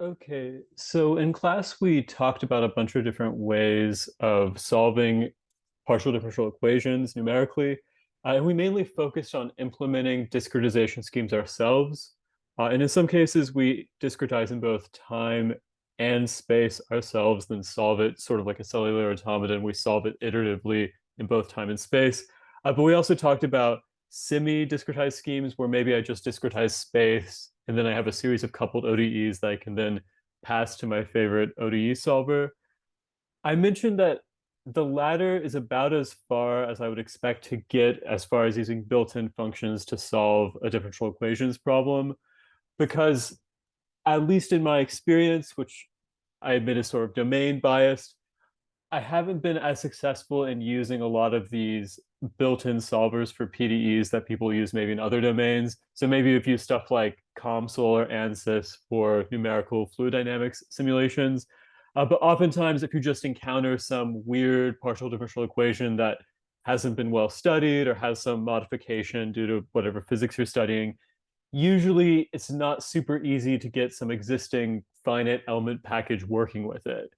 Okay, so in class we talked about a bunch of different ways of solving partial differential equations numerically, and we mainly focused on implementing discretization schemes ourselves. And in some cases, we discretize in both time and space ourselves, then solve it sort of like a cellular automaton. We solve it iteratively in both time and space. But we also talked about semi-discretized schemes where maybe I just discretize space and then I have a series of coupled ODEs that I can then pass to my favorite ODE solver. I mentioned that the latter is about as far as I would expect to get as far as using built-in functions to solve a differential equations problem, because at least in my experience, which I admit is sort of domain biased, I haven't been as successful in using a lot of these built-in solvers for PDEs that people use maybe in other domains. So maybe if you use stuff like COMSOL or ANSYS for numerical fluid dynamics simulations. But oftentimes, if you just encounter some weird partial differential equation that hasn't been well studied or has some modification due to whatever physics you're studying, usually it's not super easy to get some existing finite element package working with it.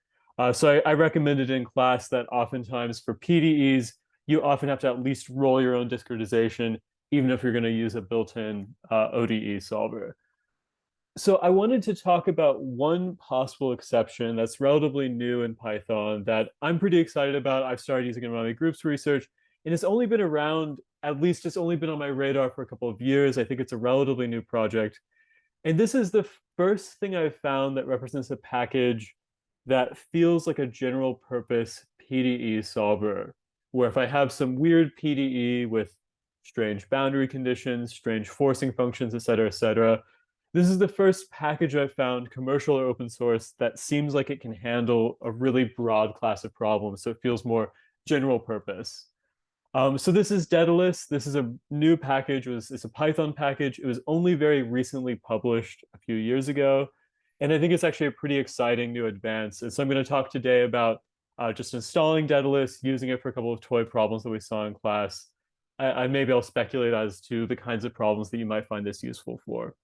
So I recommended in class that oftentimes for PDEs, you often have to at least roll your own discretization, even if you're going to use a built-in ODE solver. So I wanted to talk about one possible exception that's relatively new in Python that I'm pretty excited about. I've started using it in my groups research, and it's only been around, at least it's only been on my radar for a couple of years. I think it's a relatively new project. And this is the first thing I've found that represents a package that feels like a general purpose PDE solver, where if I have some weird PDE with strange boundary conditions, strange forcing functions, et cetera, this is the first package I've found, commercial or open source, that seems like it can handle a really broad class of problems. So it feels more general purpose. So this is Dedalus. This is a new package. It's a Python package. It was only very recently published a few years ago. And I think it's actually a pretty exciting new advance. And so I'm going to talk today about just installing Dedalus, using it for a couple of toy problems that we saw in class. Maybe I'll speculate as to the kinds of problems that you might find this useful for.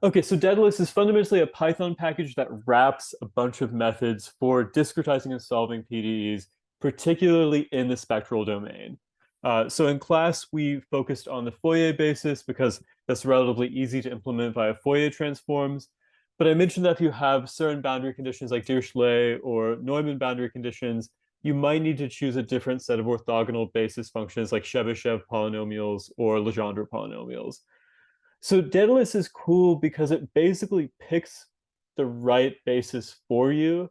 Okay, so Dedalus is fundamentally a Python package that wraps a bunch of methods for discretizing and solving PDEs, particularly in the spectral domain. So in class, we focused on the Fourier basis because that's relatively easy to implement via Fourier transforms. But I mentioned that if you have certain boundary conditions like Dirichlet or Neumann boundary conditions, you might need to choose a different set of orthogonal basis functions like Chebyshev polynomials or Legendre polynomials. So Daedalus is cool because it basically picks the right basis for you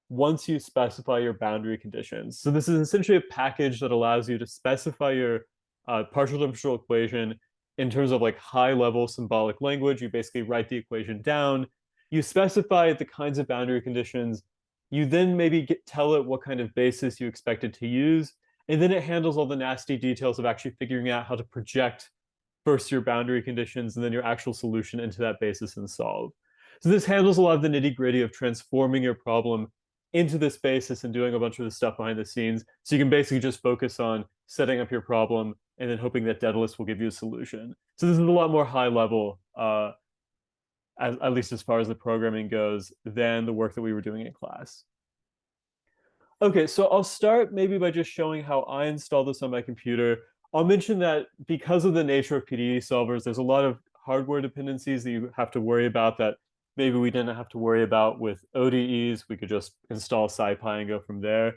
once you specify your boundary conditions. So this is essentially a package that allows you to specify your partial differential equation in terms of like high level symbolic language. You basically write the equation down. You specify the kinds of boundary conditions. You then maybe tell it what kind of basis you expect it to use. And then it handles all the nasty details of actually figuring out how to project first your boundary conditions and then your actual solution into that basis and solve. So this handles a lot of the nitty gritty of transforming your problem into this basis and doing a bunch of the stuff behind the scenes. So you can basically just focus on setting up your problem and then hoping that Daedalus will give you a solution. So this is a lot more high level, at least as far as the programming goes, than the work that we were doing in class. Okay, so I'll start maybe by just showing how I installed this on my computer. I'll mention that because of the nature of PDE solvers, there's a lot of hardware dependencies that you have to worry about that maybe we didn't have to worry about with ODEs. We could just install SciPy and go from there.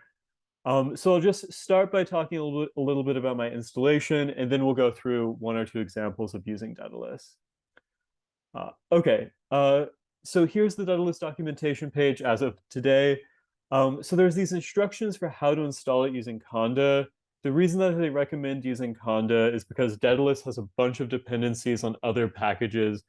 So I'll just start by talking a little bit about my installation, and then we'll go through one or two examples of using Daedalus. Okay, so here's the Daedalus documentation page as of today. So there's these instructions for how to install it using Conda. The reason that they recommend using Conda is because Daedalus has a bunch of dependencies on other packages.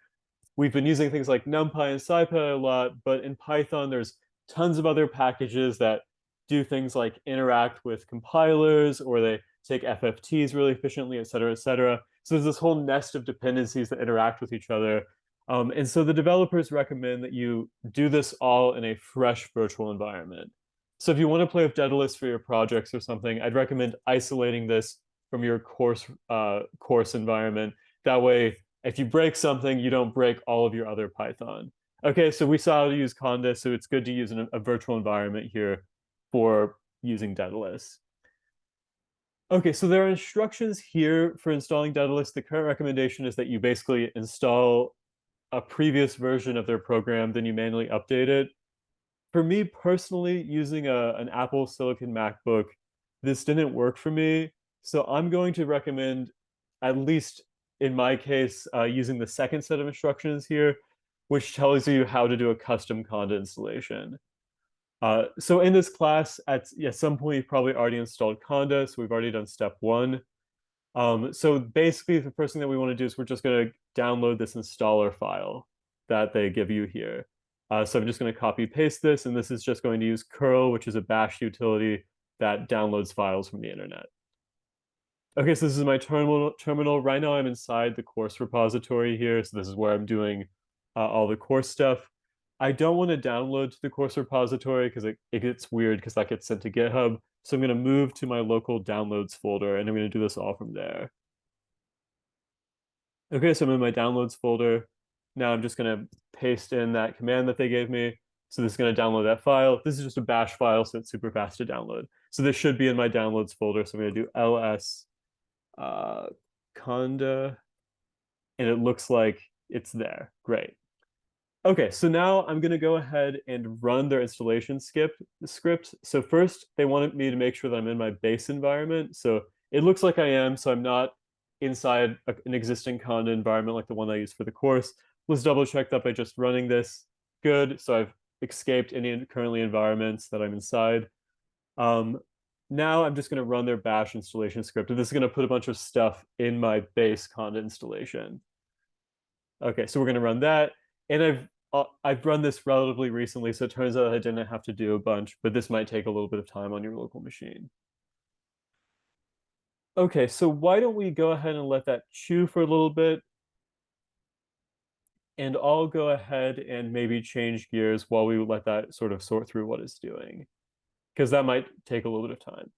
We've been using things like NumPy and SciPy a lot, but in Python, there's tons of other packages that do things like interact with compilers, or they take FFTs really efficiently, et cetera, et cetera. So there's this whole nest of dependencies that interact with each other. And so the developers recommend that you do this all in a fresh virtual environment. So if you want to play with Daedalus for your projects or something, I'd recommend isolating this from your course environment. That way, if you break something, you don't break all of your other Python. Okay, so we saw how to use Conda, so it's good to use a virtual environment here for using Dedalus. Okay, so there are instructions here for installing Dedalus. The current recommendation is that you basically install a previous version of their program, then you manually update it. For me personally, using an Apple Silicon MacBook, this didn't work for me. So I'm going to recommend, at least in my case, using the second set of instructions here, which tells you how to do a custom Conda installation. So in this class, at some point, you've probably already installed Conda, so we've already done step one. So basically, the first thing that we want to do is we're just going to download this installer file that they give you here. So I'm just going to copy paste this, and this is just going to use curl, which is a bash utility that downloads files from the internet. Okay, so this is my terminal. Right now I'm inside the course repository here, so this is where I'm doing all the course stuff. I don't want to download to the course repository because it gets weird because that gets sent to GitHub. So I'm going to move to my local downloads folder, and I'm going to do this all from there. Okay, so I'm in my downloads folder. Now I'm just going to paste in that command that they gave me. So this is going to download that file. This is just a bash file, so it's super fast to download. So this should be in my downloads folder. So I'm going to do ls uh, conda, and it looks like it's there. Great. Okay, so now I'm going to go ahead and run their installation script. So first, they wanted me to make sure that I'm in my base environment. So it looks like I am, so I'm not inside an existing Conda environment like the one I use for the course. Let's double check that by just running this. Good, so I've escaped any currently environments that I'm inside. Um, Now I'm just going to run their bash installation script, and this is going to put a bunch of stuff in my base Conda installation. Okay, so we're going to run that, and I've run this relatively recently, so it turns out I didn't have to do a bunch, but this might take a little bit of time on your local machine. Okay, so why don't we go ahead and let that chew for a little bit, and I'll go ahead and maybe change gears while we let that sort of sort through what it's doing, because that might take a little bit of time.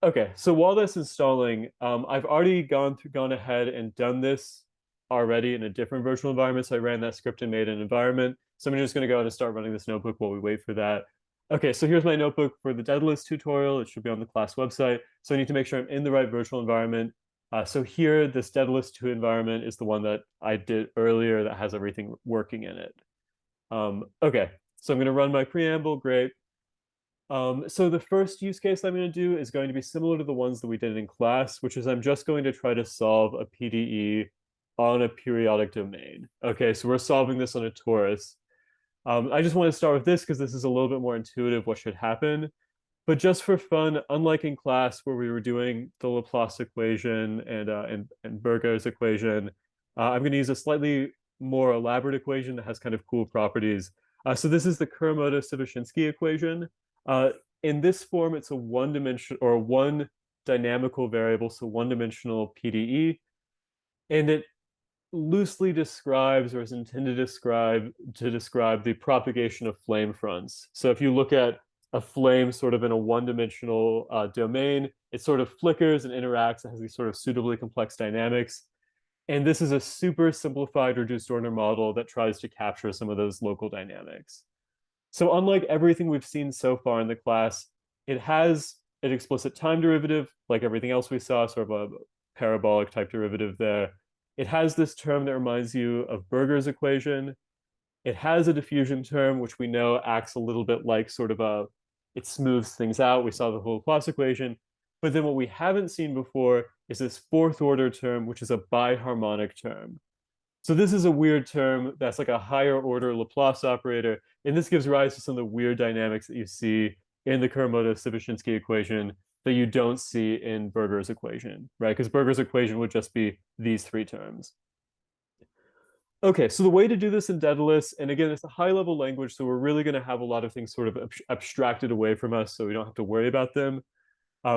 Okay, so while that's installing, I've already gone ahead and done this already in a different virtual environment. So I ran that script and made an environment. So I'm just going to go ahead and start running this notebook while we wait for that. Okay, so here's my notebook for the Dedalus tutorial. It should be on the class website. So I need to make sure I'm in the right virtual environment. So here, this Dedalus 2 environment is the one that I did earlier that has everything working in it. Okay, so I'm going to run my preamble. Great. So the first use case I'm going to do is going to be similar to the ones that we did in class, which is I'm just going to try to solve a PDE on a periodic domain. Okay, so we're solving this on a torus. I just want to start with this because this is a little bit more intuitive what should happen. But just for fun, unlike in class where we were doing the Laplace equation and Burger's equation, I'm going to use a slightly more elaborate equation that has kind of cool properties. So this is the Kuramoto-Sivashinsky equation. Uh, in this form, it's a one-dimensional or one dynamical variable, so one-dimensional PDE, and it loosely describes or is intended to describe the propagation of flame fronts. So if you look at a flame sort of in a one-dimensional domain, it sort of flickers and interacts. It has these sort of suitably complex dynamics. And this is a super simplified reduced order model that tries to capture some of those local dynamics. So unlike everything we've seen so far in the class, it has an explicit time derivative, like everything else we saw, sort of a parabolic type derivative there. It has this term that reminds you of Burger's equation. It has a diffusion term, which we know acts a little bit like sort of it smooths things out. We saw the whole Laplace equation. But then what we haven't seen before is this fourth order term, which is a biharmonic term. So this is a weird term that's like a higher order Laplace operator, and this gives rise to some of the weird dynamics that you see in the Kuramoto-Sivashinsky equation that you don't see in Burger's equation, right? Because Burger's equation would just be these three terms. Okay, so the way to do this in Dedalus, and again, it's a high-level language, so we're really going to have a lot of things sort of abstracted away from us, so we don't have to worry about them.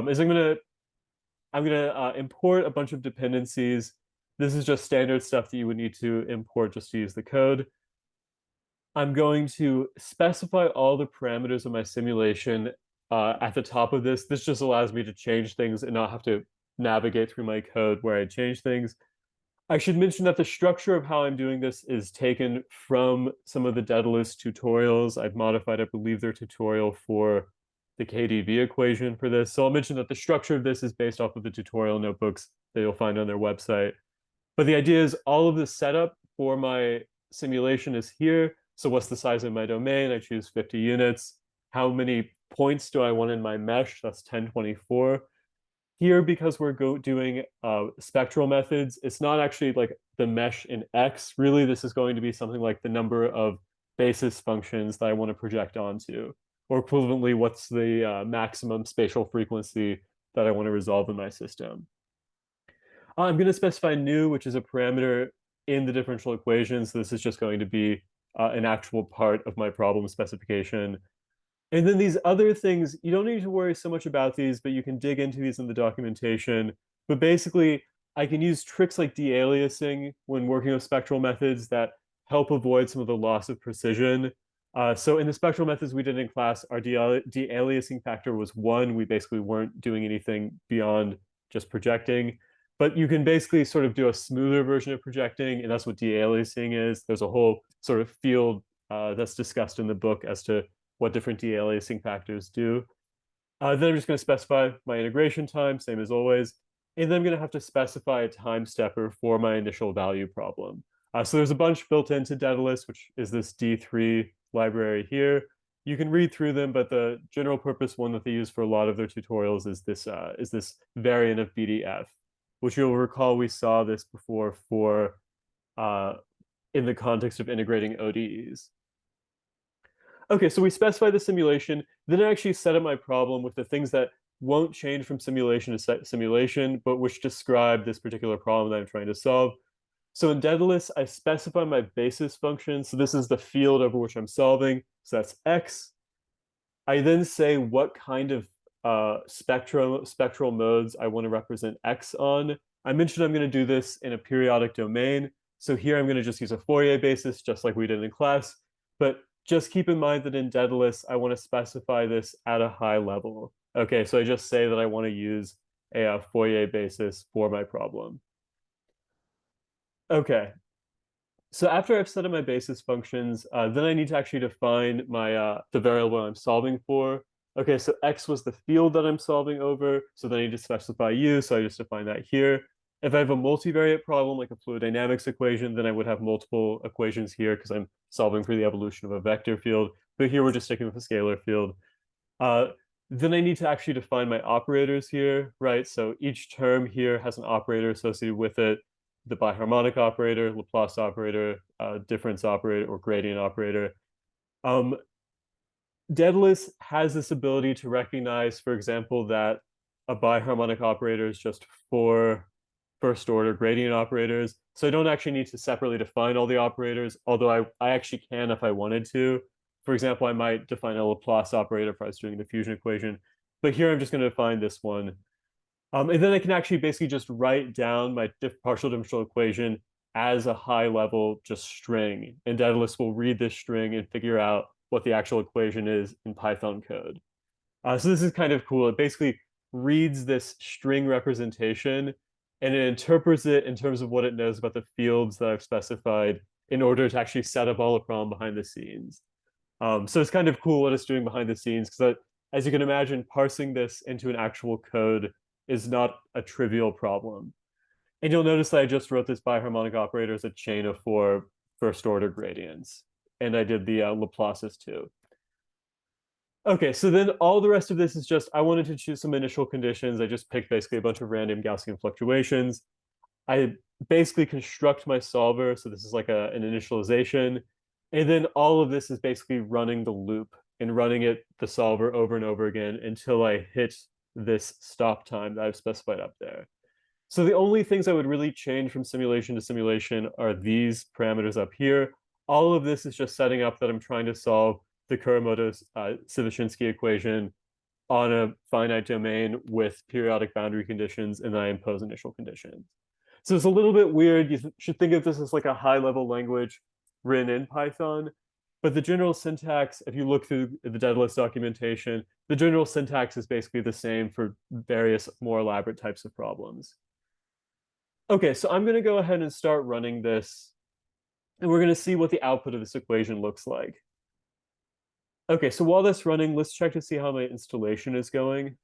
Is I'm gonna import a bunch of dependencies. This is just standard stuff that you would need to import just to use the code. I'm going to specify all the parameters of my simulation at the top of this. This just allows me to change things and not have to navigate through my code where I change things. I should mention that the structure of how I'm doing this is taken from some of the Dedalus tutorials. I've modified, I believe, their tutorial for the KdV equation for this. So I'll mention that the structure of this is based off of the tutorial notebooks that you'll find on their website. But the idea is all of the setup for my simulation is here. So what's the size of my domain? I choose 50 units. How many points do I want in my mesh? That's 1024. Here, because we're doing spectral methods, it's not actually like the mesh in X. Really, this is going to be something like the number of basis functions that I want to project onto, or equivalently, what's the maximum spatial frequency that I want to resolve in my system. I'm going to specify nu, which is a parameter in the differential equation. So this is just going to be an actual part of my problem specification. And then these other things, you don't need to worry so much about these, but you can dig into these in the documentation. But basically, I can use tricks like de-aliasing when working with spectral methods that help avoid some of the loss of precision. So in the spectral methods we did in class, our de-aliasing factor was 1. We basically weren't doing anything beyond just projecting. But you can basically sort of do a smoother version of projecting, and that's what de-aliasing is. There's a whole sort of field that's discussed in the book as to what different de-aliasing factors do. Then I'm just going to specify my integration time, same as always. And then I'm going to have to specify a time stepper for my initial value problem. So there's a bunch built into Dedalus, which is this D3 library here. You can read through them, but the general purpose one that they use for a lot of their tutorials is this variant of BDF, which you'll recall we saw this before for in the context of integrating ODEs. Okay, so we specify the simulation, then I actually set up my problem with the things that won't change from simulation to simulation, but which describe this particular problem that I'm trying to solve. So in Dedalus, I specify my basis function. So this is the field over which I'm solving. So that's X. I then say what kind of spectral modes I want to represent X on. I mentioned I'm going to do this in a periodic domain. So here I'm going to just use a Fourier basis, just like we did in class. But just keep in mind that in Dedalus, I want to specify this at a high level. Okay, so I just say that I want to use a Fourier basis for my problem. Okay, so after I've set up my basis functions, then I need to actually define my the variable I'm solving for. Okay, so X was the field that I'm solving over, so then I need to specify U, so I just define that here. If I have a multivariate problem, like a fluid dynamics equation, then I would have multiple equations here because I'm solving for the evolution of a vector field. But here we're just sticking with a scalar field. Then I need to actually define my operators here, right? So each term here has an operator associated with it, the biharmonic operator, Laplace operator, difference operator, or gradient operator. Dedalus has this ability to recognize, for example, that a biharmonic operator is just 4 first order gradient operators. So I don't actually need to separately define all the operators, although I actually can if I wanted to. For example, I might define a Laplace operator if I was doing the diffusion equation. But here I'm just going to define this one. And then I can actually basically just write down my partial differential equation as a high level just string. And Dedalus will read this string and figure out what the actual equation is in Python code. So this is kind of cool. It basically reads this string representation and it interprets it in terms of what it knows about the fields that I've specified in order to actually set up all the problem behind the scenes. So it's kind of cool what it's doing behind the scenes because as you can imagine, parsing this into an actual code is not a trivial problem. And you'll notice that I just wrote this biharmonic operator as a chain of 4 first order gradients. And I did the Laplaces too. Okay, so then all the rest of this is just, I wanted to choose some initial conditions. I just picked basically a bunch of random Gaussian fluctuations. I basically construct my solver. So this is like an initialization. And then all of this is basically running the loop and running the solver over and over again until I hit this stop time that I've specified up there. So the only things I would really change from simulation to simulation are these parameters up here. All of this is just setting up that I'm trying to solve the Kuramoto-Sivashinsky equation on a finite domain with periodic boundary conditions, and then I impose initial conditions. So it's a little bit weird. You should think of this as like a high-level language written in Python, but the general syntax, if you look through the Dedalus documentation, the general syntax is basically the same for various more elaborate types of problems. Okay, so I'm going to go ahead and start running this, and we're going to see what the output of this equation looks like. Okay, so while that's running, let's check to see how my installation is going.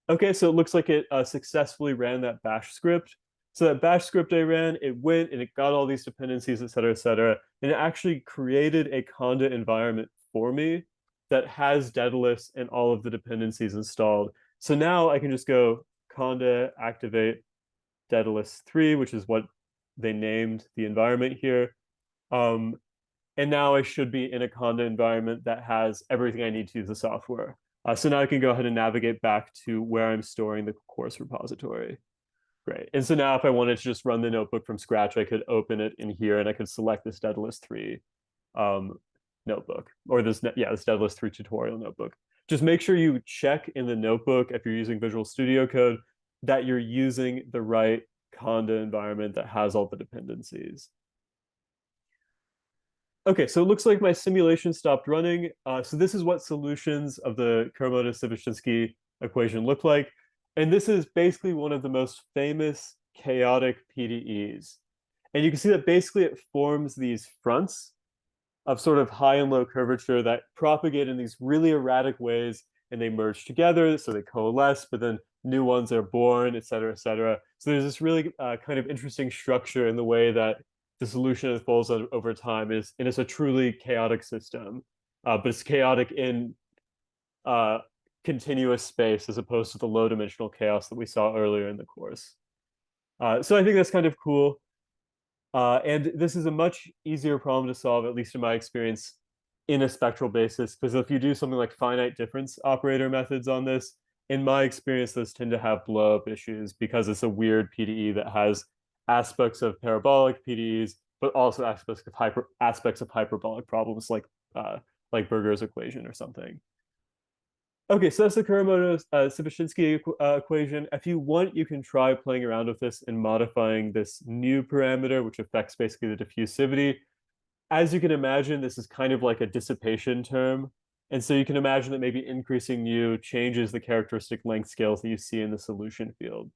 Okay, so it looks like it successfully ran that bash script. So that bash script I ran, it went and it got all these dependencies, et cetera, and it actually created a conda environment for me that has Dedalus and all of the dependencies installed. So now I can just go conda activate Dedalus 3, which is what they named the environment here. Um, and now I should be in a Conda environment that has everything I need to use the software. So now I can go ahead and navigate back to where I'm storing the course repository. Great. And so now if I wanted to just run the notebook from scratch, I could open it in here and I could select this Dedalus 3 um, notebook, or this Dedalus 3 tutorial notebook. Just make sure you check in the notebook if you're using Visual Studio Code that you're using the right Conda environment that has all the dependencies. Okay, so it looks like my simulation stopped running. So this is what solutions of the Kuramoto-Sivashinsky equation look like. And this is basically one of the most famous chaotic PDEs. And you can see that basically it forms these fronts of sort of high and low curvature that propagate in these really erratic ways, and they merge together, so they coalesce, but then new ones are born, et cetera, et cetera. So there's this really kind of interesting structure in the way that the solution unfolds over time, and it's a truly chaotic system, but it's chaotic in uh, continuous space as opposed to the low dimensional chaos that we saw earlier in the course. So I think that's kind of cool. And this is a much easier problem to solve, at least in my experience, in a spectral basis. Because if you do something like finite difference operator methods on this, in my experience, those tend to have blow-up issues because it's a weird PDE that has aspects of parabolic PDEs, but also aspects of hyperbolic problems like Berger's equation or something. Okay, so that's the Kuramoto-Sivashinsky equation. If you want, you can try playing around with this and modifying this new parameter, which affects basically the diffusivity. As you can imagine, this is kind of like a dissipation term. And so you can imagine that maybe increasing mu changes the characteristic length scales that you see in the solution field.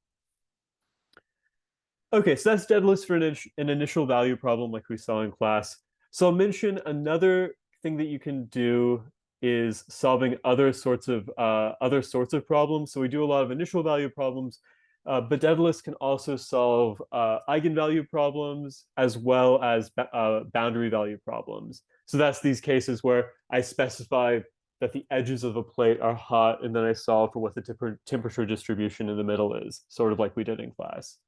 Okay, so that's Dedalus for an initial value problem like we saw in class. So I'll mention another thing that you can do is solving other sorts of problems. So we do a lot of initial value problems, but Dedalus can also solve eigenvalue problems as well as boundary value problems. So that's these cases where I specify that the edges of a plate are hot, and then I solve for what the temperature distribution in the middle is, sort of like we did in class.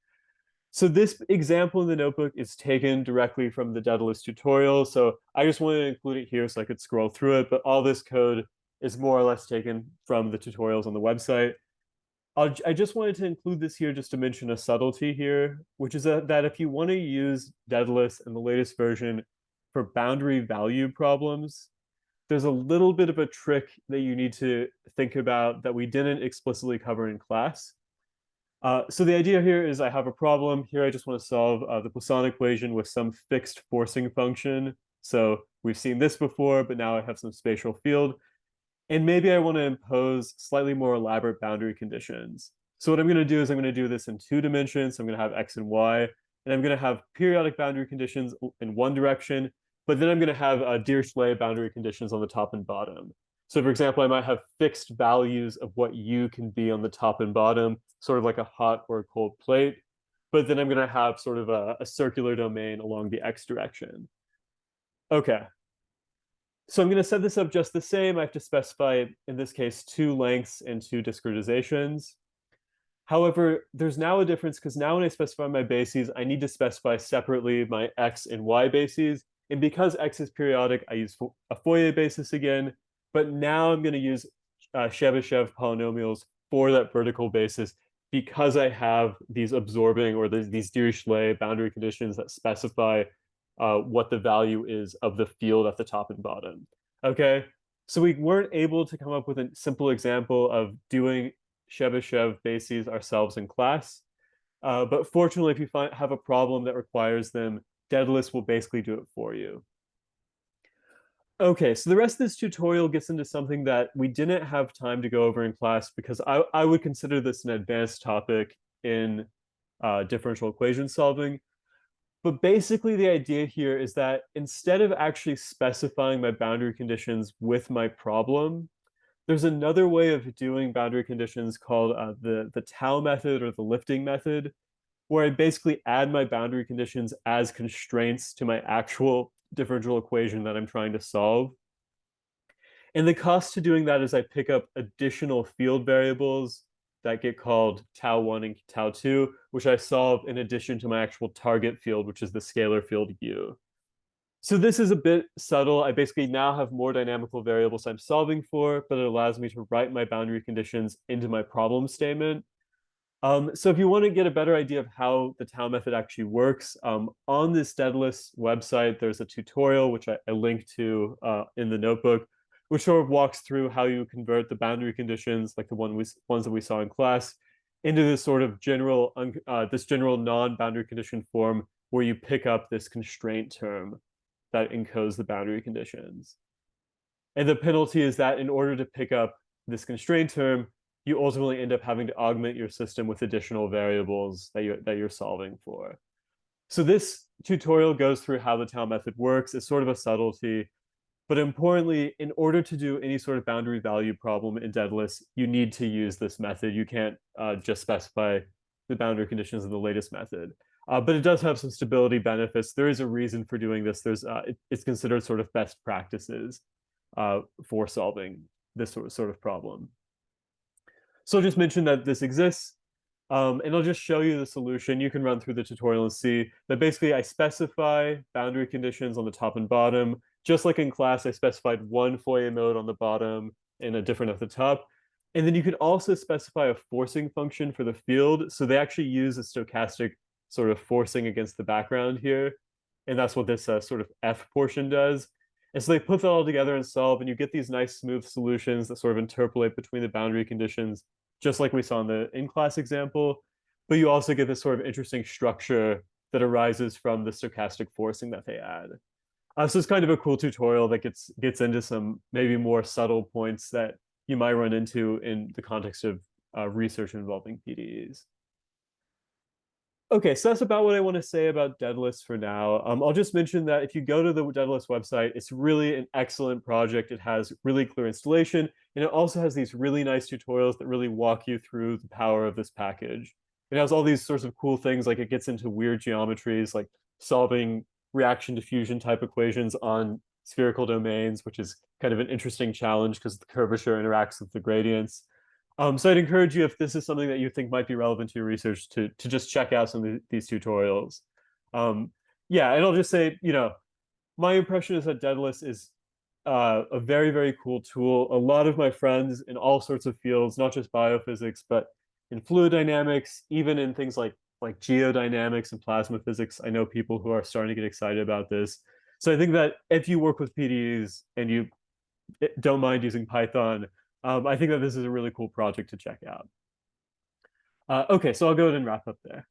So this example in the notebook is taken directly from the Dedalus tutorial. So I just wanted to include it here so I could scroll through it, but all this code is more or less taken from the tutorials on the website. I just wanted to include this here just to mention a subtlety here, which is that if you want to use Dedalus in the latest version for boundary value problems, there's a little bit of a trick that you need to think about that we didn't explicitly cover in class. So the idea here is I have a problem. Here I just want to solve the Poisson equation with some fixed forcing function. So we've seen this before, but now I have some spatial field. And maybe I want to impose slightly more elaborate boundary conditions. So what I'm going to do is I'm going to do this in 2 dimensions. So I'm going to have x and y, and I'm going to have periodic boundary conditions in one direction, but then I'm going to have Dirichlet boundary conditions on the top and bottom. So for example, I might have fixed values of what u can be on the top and bottom, sort of like a hot or a cold plate. But then I'm going to have sort of a circular domain along the x direction. Okay, so I'm going to set this up just the same. I have to specify, in this case, 2 lengths and 2 discretizations. However, there's now a difference because now when I specify my bases, I need to specify separately my x and y bases. And because x is periodic, I use a Fourier basis again. But now I'm going to use Chebyshev polynomials for that vertical basis because I have these absorbing or these Dirichlet boundary conditions that specify what the value is of the field at the top and bottom. Okay, so we weren't able to come up with a simple example of doing Chebyshev bases ourselves in class. But fortunately, if you have a problem that requires them, Dedalus will basically do it for you. Okay, so the rest of this tutorial gets into something that we didn't have time to go over in class because I would consider this an advanced topic in differential equation solving. But basically, the idea here is that instead of actually specifying my boundary conditions with my problem, there's another way of doing boundary conditions called the tau method or the lifting method, where I basically add my boundary conditions as constraints to my actual differential equation that I'm trying to solve. And the cost to doing that is I pick up additional field variables that get called tau1 and tau2, which I solve in addition to my actual target field, which is the scalar field u. So this is a bit subtle. I basically now have more dynamical variables I'm solving for, but it allows me to write my boundary conditions into my problem statement. So if you want to get a better idea of how the tau method actually works, on this Dedalus website, there's a tutorial which I linked to in the notebook, which sort of walks through how you convert the boundary conditions, like the ones that we saw in class, into this sort of this general non-boundary condition form where you pick up this constraint term that encodes the boundary conditions. And the penalty is that in order to pick up this constraint term, you ultimately end up having to augment your system with additional variables that you're solving for. So this tutorial goes through how the tau method works. It's sort of a subtlety, but importantly, in order to do any sort of boundary value problem in Dedalus, you need to use this method. You can't just specify the boundary conditions in the latest method. But it does have some stability benefits. There is a reason for doing this. It's considered sort of best practices for solving this sort of problem. So I'll just mention that this exists, and I'll just show you the solution. You can run through the tutorial and see that basically I specify boundary conditions on the top and bottom. Just like in class, I specified one Fourier mode on the bottom and a different at the top. And then you can also specify a forcing function for the field. So they actually use a stochastic sort of forcing against the background here. And that's what this sort of F portion does. And so they put that all together and solve, and you get these nice smooth solutions that sort of interpolate between the boundary conditions, just like we saw in the in-class example. But you also get this sort of interesting structure that arises from the stochastic forcing that they add. So it's kind of a cool tutorial that gets into some maybe more subtle points that you might run into in the context of research involving PDEs. Okay, so that's about what I want to say about Dedalus for now. I'll just mention that if you go to the Dedalus website, it's really an excellent project. It has really clear installation, and it also has these really nice tutorials that really walk you through the power of this package. It has all these sorts of cool things, like it gets into weird geometries, like solving reaction diffusion type equations on spherical domains, which is kind of an interesting challenge because the curvature interacts with the gradients. So I'd encourage you, if this is something that you think might be relevant to your research, to just check out some of these tutorials. Yeah, and I'll just say, my impression is that Dedalus is a very, very cool tool. A lot of my friends in all sorts of fields, not just biophysics, but in fluid dynamics, even in things like geodynamics and plasma physics, I know people who are starting to get excited about this. So I think that if you work with PDEs and you don't mind using Python, I think that this is a really cool project to check out. Okay, so I'll go ahead and wrap up there.